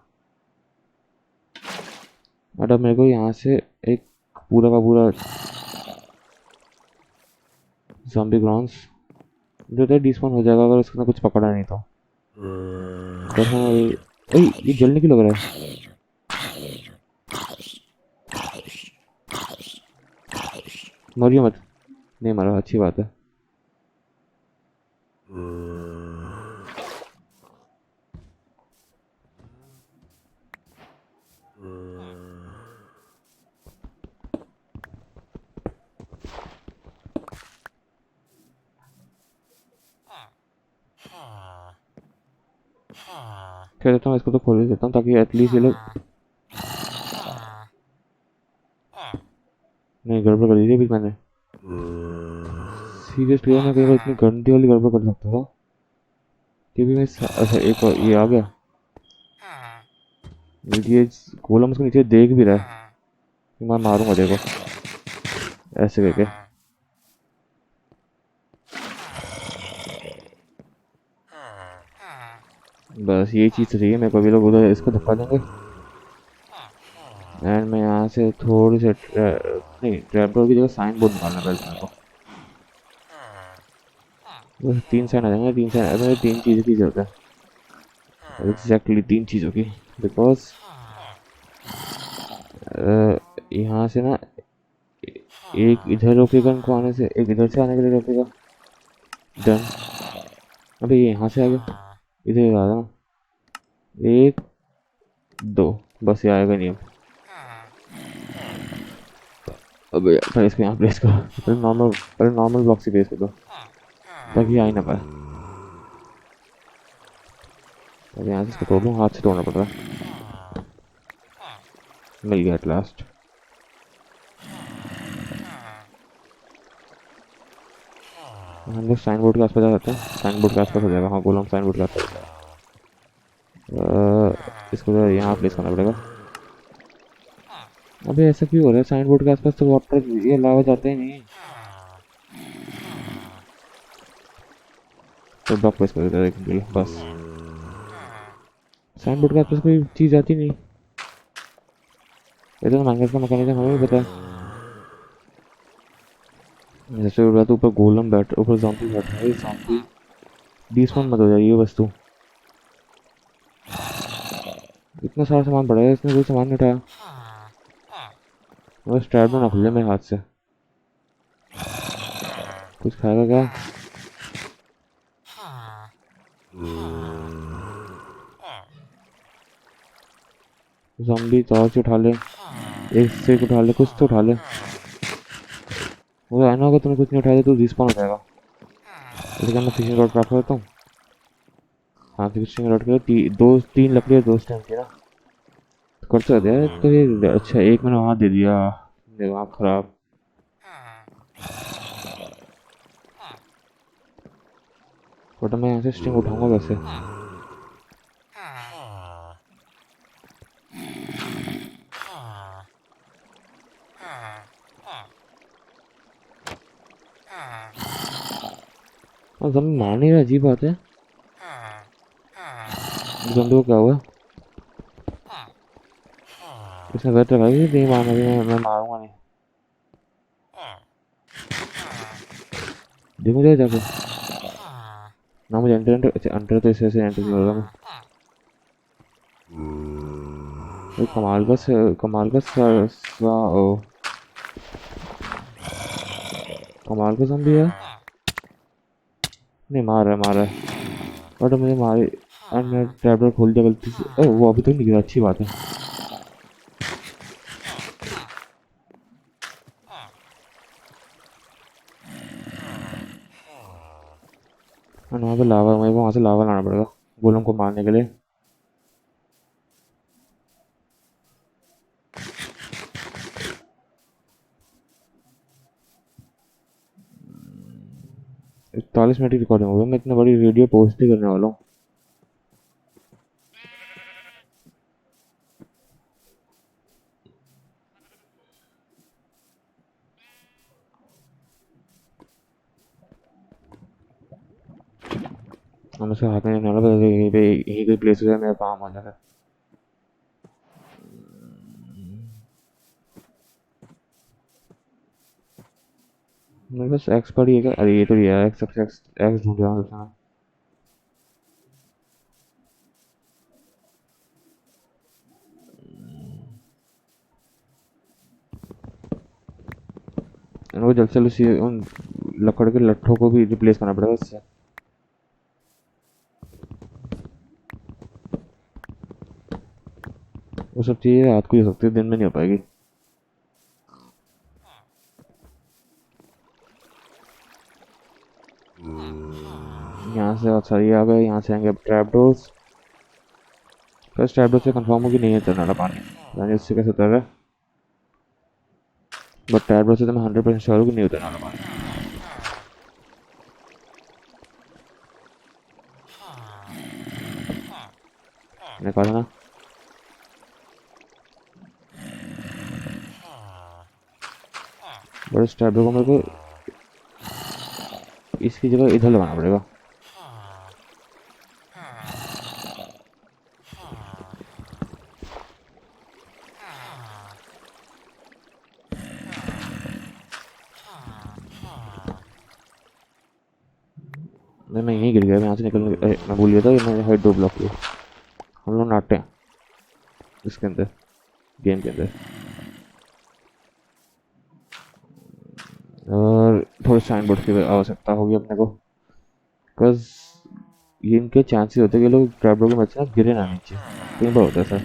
बट अब मेरे को यहाँ से एक पूरा का पूरा ज़ॉम्बी ग्राउंड्स जो है डिस्पॉन हो जाएगा अगर उसने कुछ पकड़ा नहीं तो। ये जलने क्यों लग रहा है? मरियो मत। नहीं मरा, अच्छी बात है। कह देता हूँ इसको तो खोल ही देता हूँ ताकि एटलीस्ट ये लोग नहीं गड़बड़ कर दी थी मैंने। सीरियसली मैं कहीं इतनी गंदी वाली गड़बड़ कर सकता था कि भी मैं अच्छा एक और ये आ गया। ये गोलम उसको नीचे देख भी रहा है कि मैं मारूंगा देखो ऐसे करके। बस ये चीज़ रही है। मेरे को अभी लोग उधर इसको धक्का देंगे एंड मैं यहाँ से थोड़ी से नहीं ट्रैप डोर की जगह साइन बोर्ड निकालना पड़ेगा मेरे को। बस 3 साइन आ जाएंगे। 3 साइन अगर 3 चीज़ों की जरूरत है, एग्जैक्टली 3 चीज़ों की। बिकॉज यहाँ से ना एक इधर रोकेगा इनको आने से, एक इधर से आने के लिए रोकेगा। डन। अबे ये यहाँ से आ गया, इधर आ जाना। 1 2 बस ये आएगा नहीं अब। अबे यार इसको यहाँ प्लेस करो। पहले नॉर्मल ब्लॉक से प्लेस कर दो ताकि आ ही ना पाए। अब यहाँ से इसको तोड़ लूँ, हाथ से तोड़ना पड़ रहा है। मिल गया एट लास्ट। हम लोग साइन बोर्ड के आसपास जा सकते हैं। साइन बोर्ड के आसपास हो जाएगा। हाँ बोला हम साइन बोर्ड के आसपास। इसको यहाँ प्लेस करना पड़ेगा। अबे ऐसा क्यों हो रहा है? साइन बोर्ड के आसपास तो वाटर ये लावा जाते ही नहीं। तो ब्लॉक प्लेस कर देता है बस। साइन बोर्ड के आसपास कोई चीज़ आती नहीं। ये तो माइनक्राफ्ट का मैकेनिज्म हमें भी पता है। जैसे उड़ रहा था ऊपर गोलम बैठ, ऊपर ज़ॉम्बी बैठ रहा है। ज़ॉम्बी डिस्पॉन मत हो जाइए बस तू। इतना सारा सामान पड़ा है, इसने कोई सामान नहीं उठाया। बस ट्रैप ना खुले मेरे हाथ से। कुछ खाएगा क्या? ज़ॉम्बी टॉर्च उठा ले, एक स्टिक उठा ले, कुछ तो उठा ले। वो आना होगा तुम्हें कुछ नहीं उठाया तो रिस्पॉन हो जाएगा। लेकिन मैं फिशिंग रॉड क्राफ्ट करता हूँ। हाँ फिशिंग रॉड के 3 लकड़ी 2 स्टैम्प थी ना, कर सकते हैं। तो ये अच्छा एक मैंने वहाँ दे दिया, दिमाग खराब। बट मैं यहाँ से स्ट्रिंग उठाऊंगा वैसे। और जमीन मारने का अजीब बात है। जम्बी को क्या हुआ? इसने वेट रखा कि नहीं मारना, मैं मारूंगा नहीं। देखो जाए जाके ना, मुझे एंटर एंटर तो इसे एंटर नहीं होगा। मैं कमाल का ओ कमाल का ज़ॉम्बी है। नहीं मार रहा है बट मुझे मारे। और मैं टैबलेट खोल दिया गलती से। ओ वो अभी तक नहीं गिरा, अच्छी बात है। और वहाँ पे लावा, मेरे को वहाँ से लावा लाना पड़ेगा गोलम को मारने के लिए। इकतालीस मिनट की रिकॉर्डिंग हो गई। मैं इतनी बड़ी वीडियो पोस्ट ही करने वाला हूँ। हम उसके हाथ में नहीं डाला, यहीं पे यहीं कोई प्लेस है, मेरा काम हो जाएगा। मेरे पास एक्स पड़ी है क्या? अरे ये तो लिया एक्स, सबसे एक्स एक्स ढूंढ रहा हूँ उसमें। इनको जल्द से जल्द उसी उन लकड़ के लट्ठों को भी रिप्लेस करना पड़ेगा इससे। वो सब चीज़ें रात को ही हो सकती है, दिन में नहीं हो पाएगी। यहाँ से बहुत सारी आ गए। यहाँ से आएंगे अब trap doors. First trap door से कंफर्म हो कि नहीं है चलने वाला पानी, यानी उससे कैसे उतर रहा है। बट ट्रैप डोर से तो मैं 100% श्योर हूँ कि नहीं उतरने वाला पानी। निकाला ना। बट इस ट्रैप डोर को मेरे को इसकी जगह इधर लगाना पड़ेगा। मैं यहीं गिर गया, मैं यहाँ से निकलने। अरे मैं भूल गया था कि मैंने हाइट 2 ब्लॉक किया। हम लोग नाटते हैं इसके अंदर, गेम के अंदर। और थोड़े साइन बोर्ड की आवश्यकता होगी अपने को, बिकॉज ये इनके चांसेस होते हैं कि लोग ट्रैप डोर के बच्चे ना गिरे ना नीचे, कई बार होता है सर।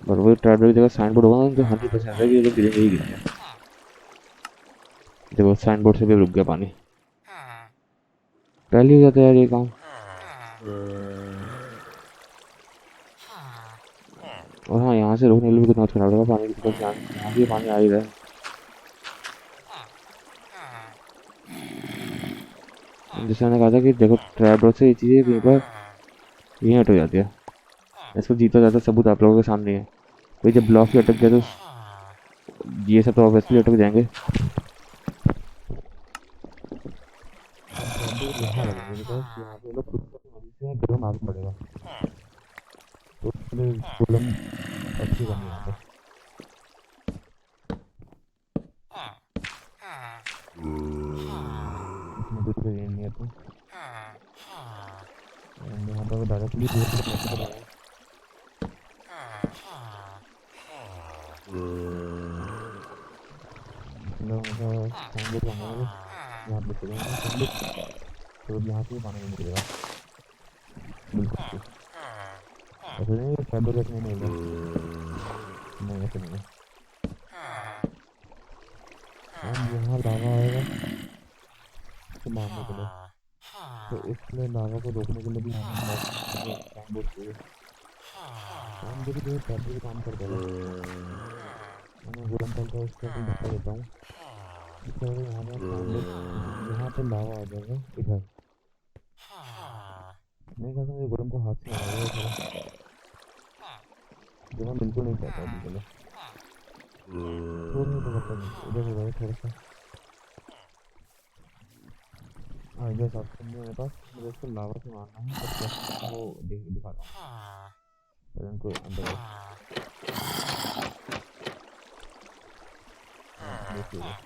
पर वही ट्रैप डोर की जगह साइन बोर्ड होगा ना, तो 100% है कि ये लोग गिरेंगे ही गिरेंगे। देखो साइन बोर्ड से भी रुक गया पानी। पहले हो जाता है यार ये काम। और हाँ, यहाँ से रोकने के लिए भी कुछ मत करना पड़ेगा पानी की, बिकॉज यहाँ से पानी आ ही रहा है। जैसे मैंने कहा था कि देखो ट्रैप डोर से ये चीज़ें कहीं पर यहीं हट हो जाती है। इसको जीता जाता सबूत आप लोगों के सामने है। भाई जब ब्लॉक ही अटक गया तो ये सब तो ऑब्वियसली अटक जाएंगे। यहाँ लगेंगे बिकॉज यहाँ पे लोग खुद को मर्जी से गर्म आग पड़ेगा, तो उसके लिए कोलम अच्छी बनी यहाँ पे। इसमें कुछ भी नहीं है तो यहाँ पर डायरेक्टली दूर से कैसे बनाया। साइन बोर्ड बनाएंगे यहाँ पे चलेंगे सब लोग, तो यहाँ से पानी नहीं निकलेगा बिल्कुल। ऐसे नहीं ट्रैप डोर नहीं होगा, नहीं ऐसे नहीं है। और यहाँ लावा आएगा तो मारने के लिए, तो इसलिए लावा को रोकने के लिए भी हमें साइन बोर्ड चाहिए। साइन बोर्ड जो है ट्रैप डोर काम कर देगा। मैंने गोलम पल का उसका कोई बता देता हूँ। इससे यहाँ पर साइन बोर्ड, यहाँ पर लावा आ जाएगा इधर। नहीं कहता मुझे गोलम को हाथ से मारा थोड़ा, जो मैं बिल्कुल नहीं चाहता अभी के लिए। थोड़ा सा तो मतलब इधर हो जाएगा थोड़ा सा। हाँ जैसा ऑप्शन है मेरे पास, मुझे उसको लावा से मारना है, तो कैसे वो दिखा रहा हूँ। पर इनको अंदर देखिएगा।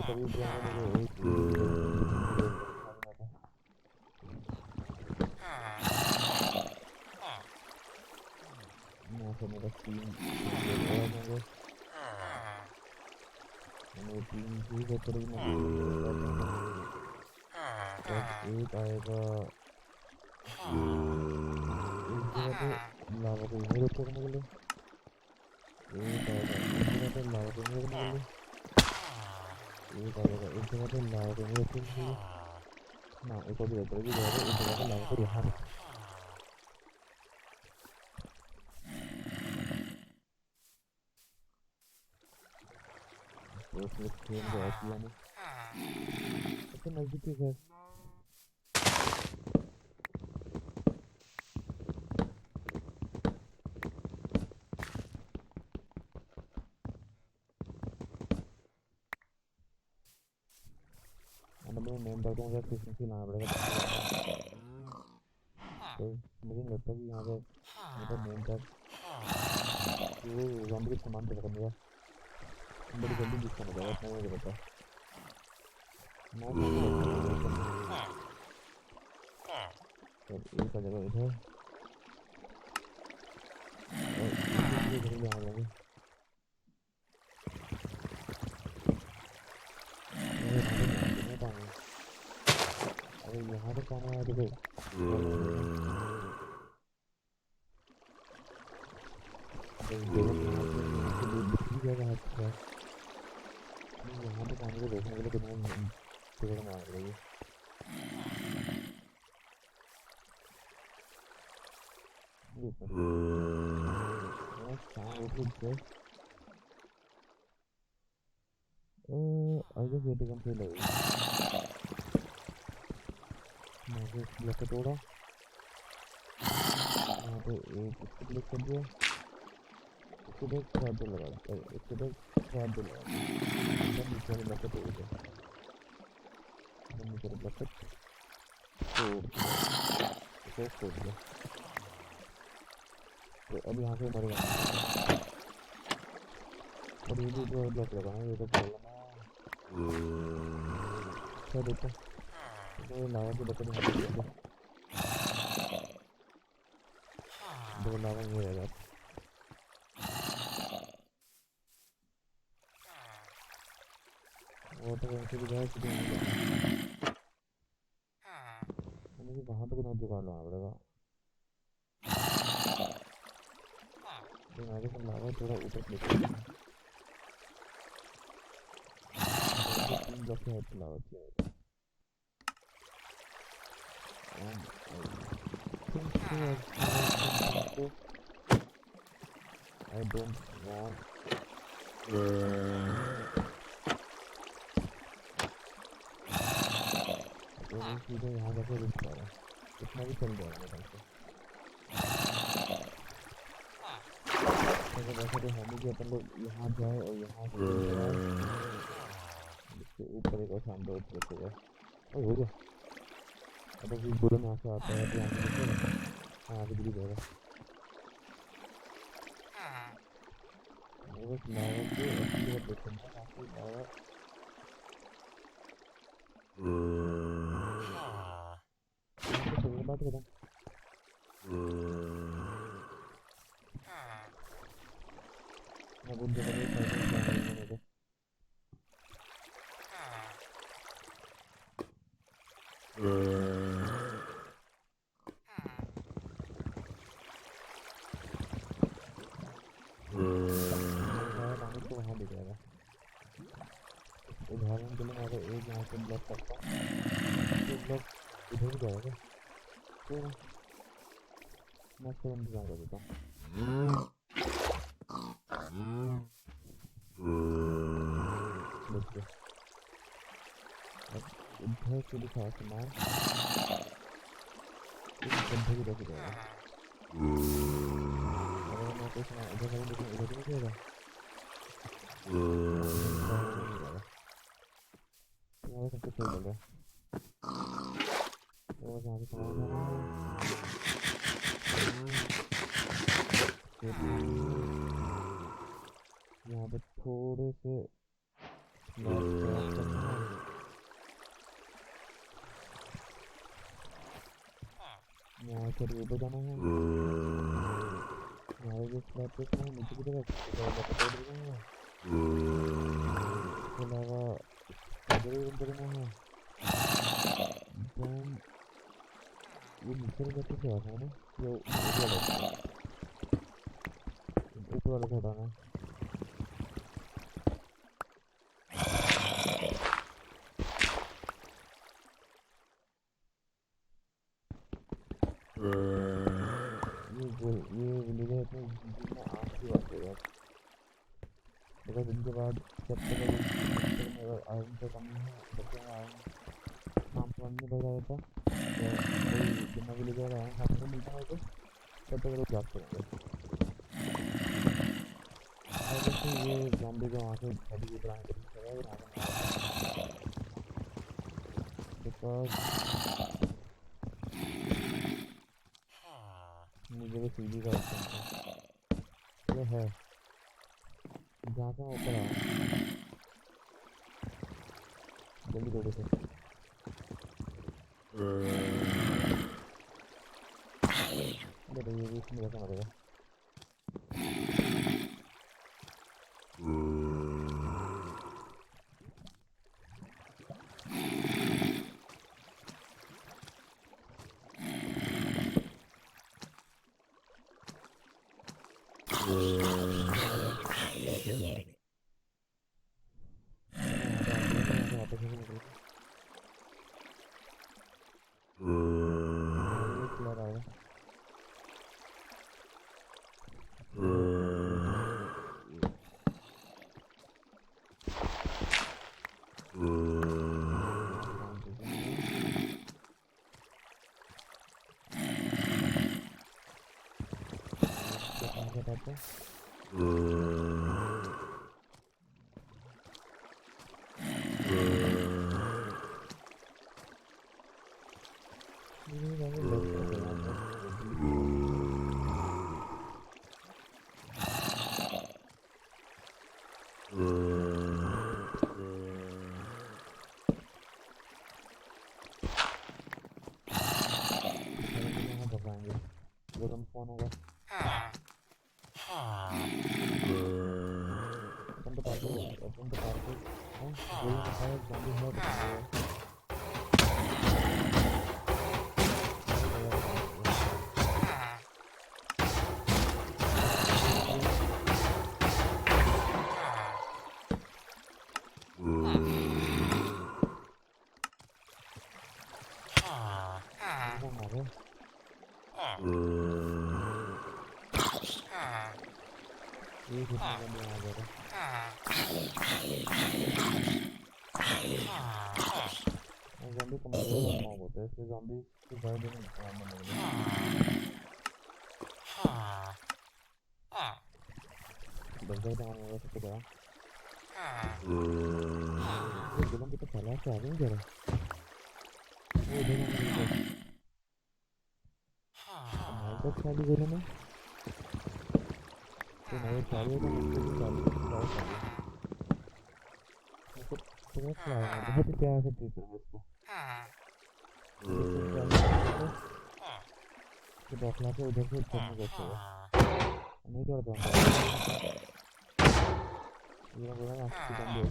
कभी ड्रामा मुझे एक मेरा टीम टीम भी बेहतर एक आएगा एक जगह पे लावा को इन्हें रोक करने के लिए, एक आएगा एक जगह पे लावा को इन्हें रोकने के लिए, एक आएगा एक जगह पे लावा को इन्हें रोकने के लिए ना, एक और जगह पर एक जगह पे लावा को यहाँ रखना। तो उसमें खेल गया किया नहीं, तो नजदीक है मैं नेम कर दूँगा, किसी से लाना पड़ेगा। तो मुझे नहीं लगता कि यहाँ पे मेरा नेम टैग वो ज़ॉम्बी के सामान पे करने का बड़ी जल्दी डिस्काउंट हो जाएगा, इतना मुझे पता है। एक जगह इधर और इधर ले आ जाएंगे। अरे यहाँ पे पानी आया देखो, यहाँ पे पानी को देखने के लिए कितना टिकट मांग रही है। I just wait to complete it. मैं इस ब्लॉक को तोड़ा, यहाँ पे एक इसको क्लिक कर दिया, इसको देख ट्रैप पे लगा दिया, इसको देख ट्रैप पे लगा दिया, एकदम नीचे वाले ब्लॉक को तोड़ दिया, एकदम नीचे वाले ब्लॉक को तोड़ दिया, इसे तोड़ दिया। तो अब यहाँ से मरेगा, और ये भी जो ब्लॉक लगा है ये तो प्रॉब्लम है। क्या देखो तो लावा के बटन यहाँ पे देखो, दो लावा ये रहेगा। वो तो वैसे भी जाए सीधे मुझे वहाँ तक ना जुगाड़ लाना पड़ेगा। आगे से लावा थोड़ा ऊपर क्लिक करना, तीन ब्लॉक से हेड लावा चाहिए। I don't want सीधे यहाँ जाके रुक जाएगा, इतना भी चल जाएगा मेरे से। अगर वैसे तो हम ही अपन लोग यहाँ जाए और यहाँ से इसके ऊपर एक और शानदार ऊपर रखेगा और हो गया। अगर कोई बुरा यहाँ से आता है तो यहाँ से देखेगा, हाँ आगे गिर जाएगा। वो बस लावा के अच्छी बात देखते हैं काफी लावा बात करें मैं बहुत जगह तो वहाँ दिख जाएगा। उदाहरण के लिए मैं अगर एक यहाँ से ब्लॉक करता हूँ तो ब्लॉक इधर भी जाएगा, तो मैं इसको इंतजार कर देता हूँ। देखते अब इधर से दिखा सामान इस गड्ढे की तरफ जाएगा। अगर मैं कोई सामान इधर करूँ लेकिन इधर नहीं जाएगा, नहीं जाएगा। यहाँ सब कुछ सही लग रहा है। और यहाँ से सामान उठाना है, यहाँ पे थोड़े से करना है। यहाँ से ऊपर जाना है, यहाँ से स्लैब पे करना है नीचे की तरफ, इसके अलावा रूम करना है। देन ये नीचे कैसे से आता है ना, ये ऊपर वाला से हटाना है। ये विलेजर अपने जिंदगी में आखिरी बात है यार, बिकॉज इनके बाद जब तक अगर आयरन का कमी है तब तक आयरन काम समझ नहीं पड़ जाता। कोई जितना विलेजर आयरन खाने को मिलता है तो तब तक लोग जाग करेंगे। ये जॉम्बी को वहाँ से हेडी की तरह कोशिश कर रहा है वहाँ से, बिकॉज मुझे भी सीधी का ऑप्शन था ये है जहाँ से मैं ऊपर आया जल्दी दौड़े थे। ये भी इसमें रखना पड़ेगा। कौन होगा अपन तो पार्टी गोली में शायद जॉम्बी है ये कितना जल्दी आ जाएगा। ज़ॉम्बी कमज़ोर मॉब होता है इसलिए ज़ॉम्बी को ज़्यादा देर नहीं मिलेगा। बर्गर बनाने वाला सबसे बड़ा गोलम की तो फैला से आ गई जरा वो इधर हमारे पास खाली गोलम है तो हमारे चालू का मतलब चालू बहुत प्यार से ट्रीट करेंगे इसको तो बौखला के उधर से चढ़ने करते हैं नहीं करता हूँ ये बोला ना आपकी जंबी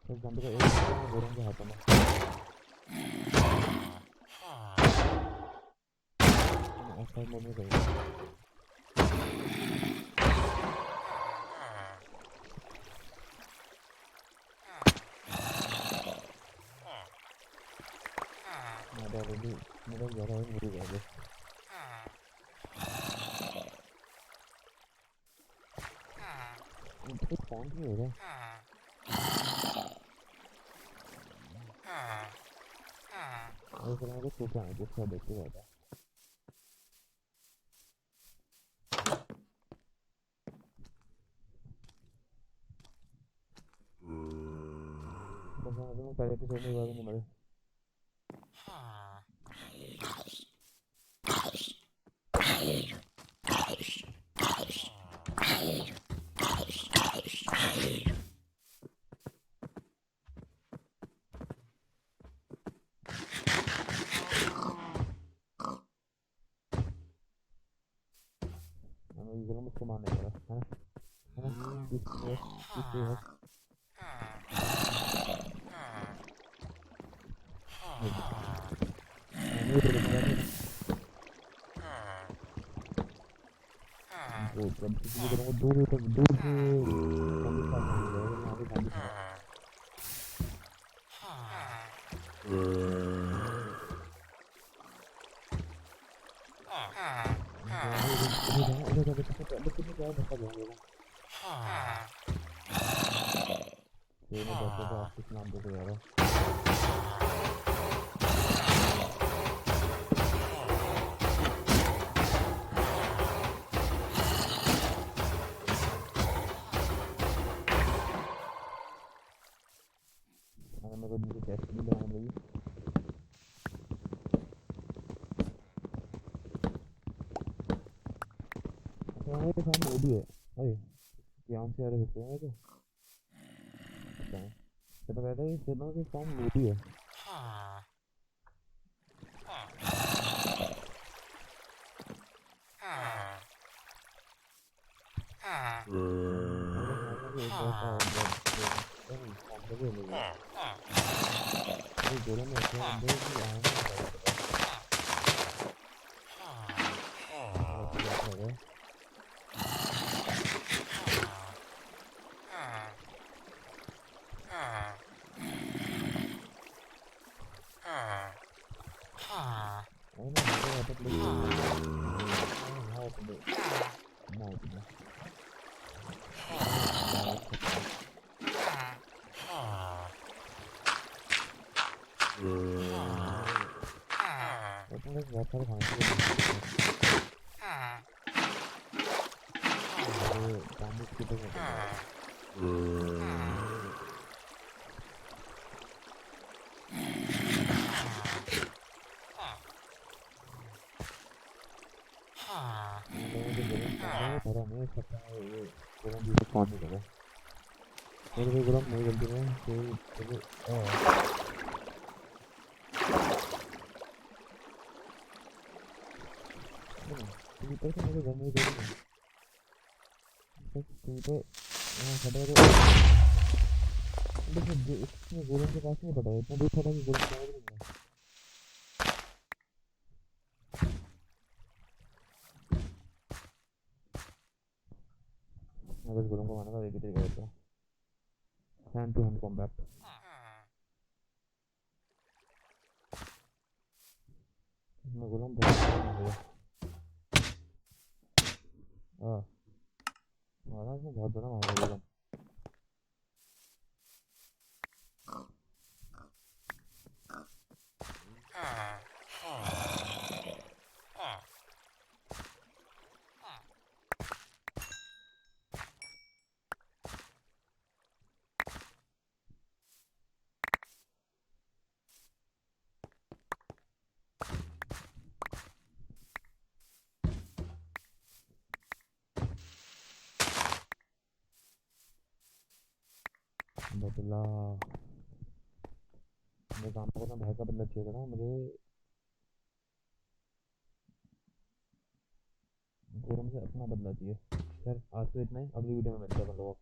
तो जंबी का एक बोलूँ के हाथों में ऐसा मोड में करेंगे। ऑलरेडी मेरा ज़रा है मेरी वजह से कुछ काउंट नहीं हो रहा और फिर मेरे सोचा है जिसका देखते रहता बस मैं पहले एपिसोड में बारे नहीं मरे मैं ये मुझको मारने वाला है ना किससे मैंने तो देखा वो जब किसी को करूँगा दूर तक दूर से जॉम्बी स्टार्ट नहीं हो जाएगा यहाँ पे जॉम्बी था उधर कितने क्या धक्का जाएंगे ये मैं डॉक्टर को आपके नाम देते जा रहा अगर मेरे को मुझे टेस्ट भी लगाना चाहिए हमारे सामने वो भी है अरे यहाँ से आ रहे होते हैं क्या तो कहता है सेना के सामने वो भी है गोला में ऐसे अंदर भी आया है बहुत सारे खाने गोलों के पास नहीं पड़ा है इतना दूर था कि गोलों के अगर गोलों को मारने का एक ही तरीका होता है हैंड टू हैंड कॉम्बैट इसमें गोलों बहुत हाँ मारा इसमें बहुत बड़ा मारा गोलों बदला मैं काम करना भाई का बदला चाहिए था ना मुझे गोरम से अपना बदला चाहिए खैर आज तो इतना ही अगली वीडियो में मिलते हैं हम लोग